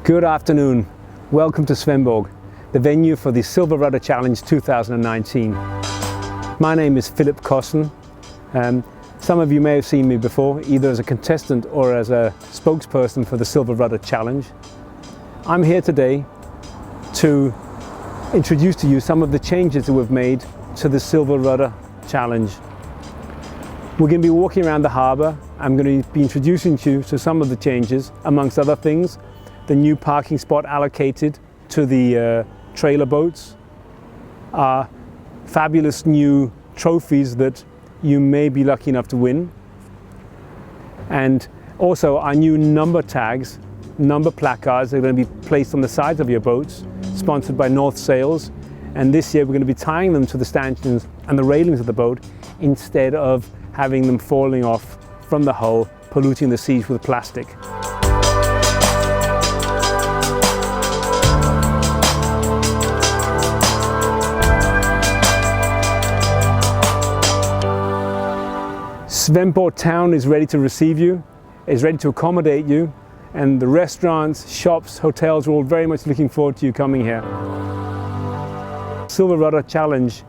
Good afternoon. Welcome to Svendborg, the venue for the Silverrudder Challenge 2019. My name is Philip Kossen. Some of you may have seen me before, either as a contestant or as a spokesperson for the Silverrudder Challenge. I'm here today to introduce to you some of the changes that we've made to the Silverrudder Challenge. We're going to be walking around the harbour. I'm going to be introducing you to some of the changes, amongst other things. The new parking spot allocated to the trailer boats, our fabulous new trophies that you may be lucky enough to win, and also our new number tags, number placards that are going to be placed on the sides of your boats, sponsored by North Sails. And this year we're going to be tying them to the stanchions and the railings of the boat instead of having them falling off from the hull, polluting the seas with plastic. Svendborg town is ready to receive you, is ready to accommodate you, and the restaurants, shops, hotels are all very much looking forward to you coming here. Silverrudder Challenge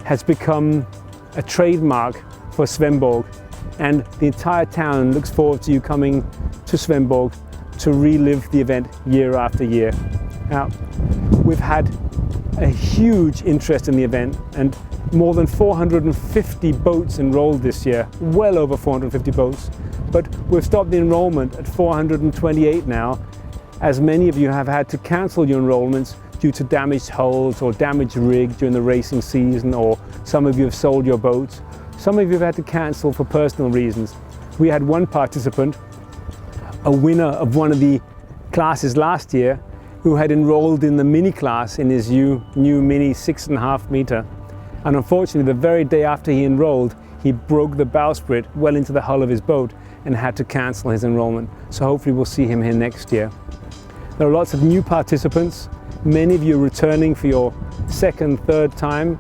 has become a trademark for Svendborg, and the entire town looks forward to you coming to Svendborg to relive the event year after year. Now, we've had a huge interest in the event, and more than 450 boats enrolled this year, well over 450 boats, but we've stopped the enrollment at 428 now, as many of you have had to cancel your enrollments due to damaged hulls or damaged rig during the racing season, or some of you have sold your boats. Some of you have had to cancel for personal reasons. We had one participant, a winner of one of the classes last year, who had enrolled in the mini class in his new mini 6.5 meter. And unfortunately, the very day after he enrolled, he broke the bowsprit well into the hull of his boat and had to cancel his enrollment. So hopefully we'll see him here next year. There are lots of new participants. Many of you are returning for your second, third time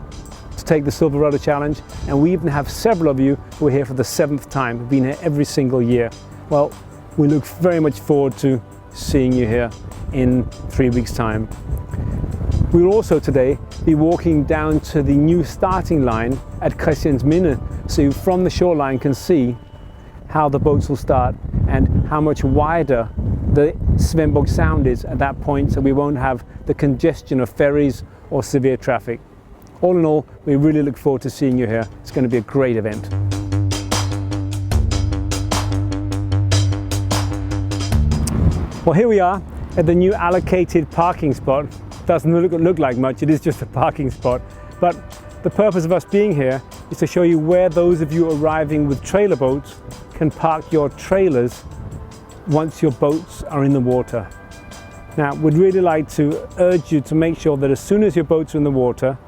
to take the Silverrudder Challenge. And we even have several of you who are here for the 7th time, who've been here every single year. Well, we look very much forward to seeing you here in 3 weeks' time. We will also today be walking down to the new starting line at Christiansminde, so you from the shoreline can see how the boats will start and how much wider the Svendborg Sound is at that point, so we won't have the congestion of ferries or severe traffic. All in all, we really look forward to seeing you here. It's going to be a great event. Well, here we are at the new allocated parking spot. Doesn't look like much, it is just a parking spot. But the purpose of us being here is to show you where those of you arriving with trailer boats can park your trailers once your boats are in the water. Now, we'd really like to urge you to make sure that as soon as your boats are in the water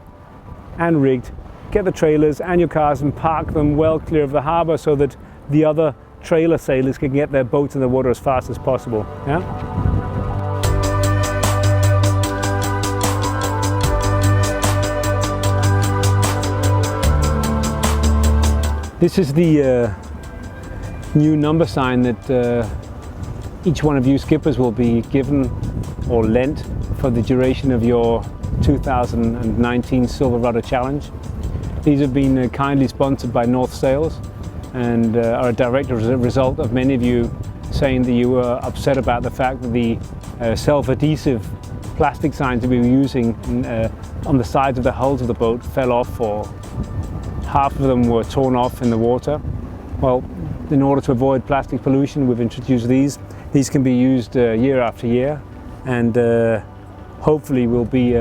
and rigged, get the trailers and your cars and park them well clear of the harbour so that the other trailer sailors can get their boats in the water as fast as possible. Yeah? This is the new number sign that each one of you skippers will be given or lent for the duration of your 2019 Silverrudder Challenge. These have been kindly sponsored by North Sails and are a direct result of many of you saying that you were upset about the fact that the self-adhesive plastic signs that we were using on the sides of the hulls of the boat fell off, or half of them were torn off in the water. Well, in order to avoid plastic pollution, we've introduced these. These can be used year after year, and hopefully will be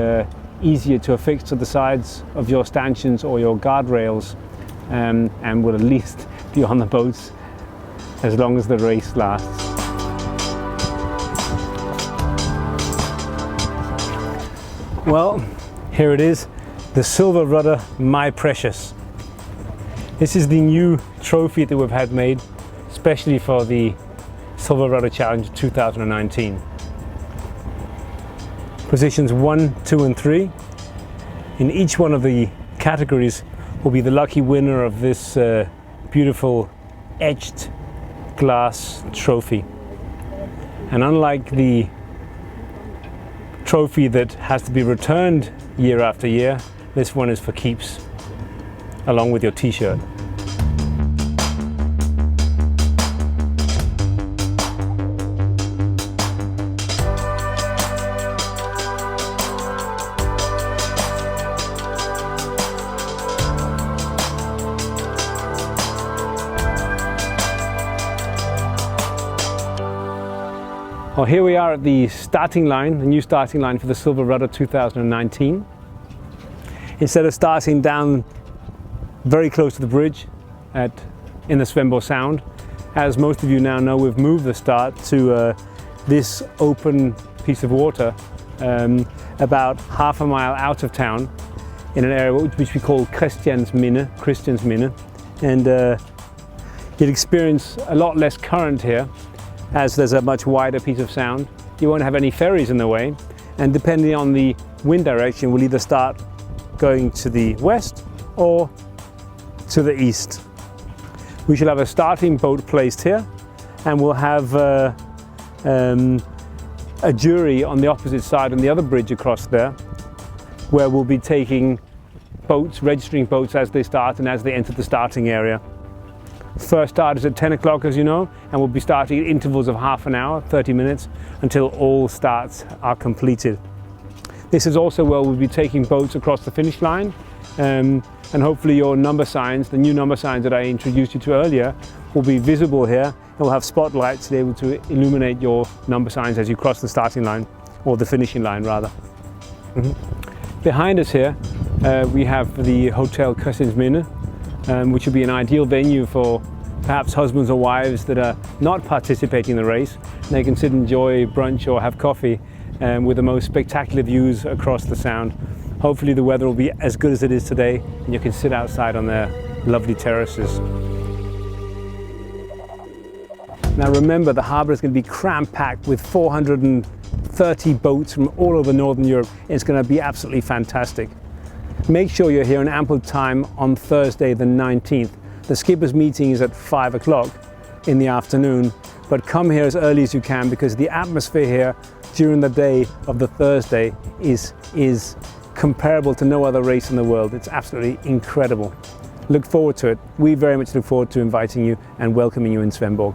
easier to affix to the sides of your stanchions or your guardrails, and will at least be on the boats as long as the race lasts. Well, here it is, the Silverrudder My Precious. This is the new trophy that we've had made, especially for the Silverrudder Challenge 2019. Positions 1, 2 and 3 in each one of the categories will be the lucky winner of this beautiful etched glass trophy. And unlike the trophy that has to be returned year after year. This one is for keeps, along with your t-shirt. Well, here we are at the starting line, the new starting line for the Silverrudder 2019. Instead of starting down very close to the bridge in the Svendborg Sound, as most of you now know, we've moved the start to this open piece of water about half a mile out of town in an area which we call Christians Minne, and you'll experience a lot less current here, as there's a much wider piece of sound. You won't have any ferries in the way, and depending on the wind direction, we'll either start going to the west or to the east. We shall have a starting boat placed here, and we'll have a jury on the opposite side on the other bridge across there, where we'll be taking boats, registering boats as they start and as they enter the starting area. First start is at 10 o'clock, as you know, and we'll be starting at intervals of half an hour, 30 minutes, until all starts are completed. This is also where we'll be taking boats across the finish line, and hopefully your number signs, the new number signs that I introduced you to earlier, will be visible here. We'll have spotlights to be able to illuminate your number signs as you cross the starting line, or the finishing line rather. Behind us here we have the Hotel Christians Minne, which would be an ideal venue for perhaps husbands or wives that are not participating in the race. They can sit and enjoy brunch or have coffee with the most spectacular views across the Sound. Hopefully the weather will be as good as it is today, and you can sit outside on their lovely terraces. Now remember, the harbour is going to be cram-packed with 430 boats from all over Northern Europe. It's going to be absolutely fantastic. Make sure you're here in ample time on Thursday the 19th. The skippers meeting is at 5 o'clock in the afternoon, but come here as early as you can, because the atmosphere here during the day of the Thursday is comparable to no other race in the world. It's absolutely incredible. Look forward to it. We very much look forward to inviting you and welcoming you in Svendborg.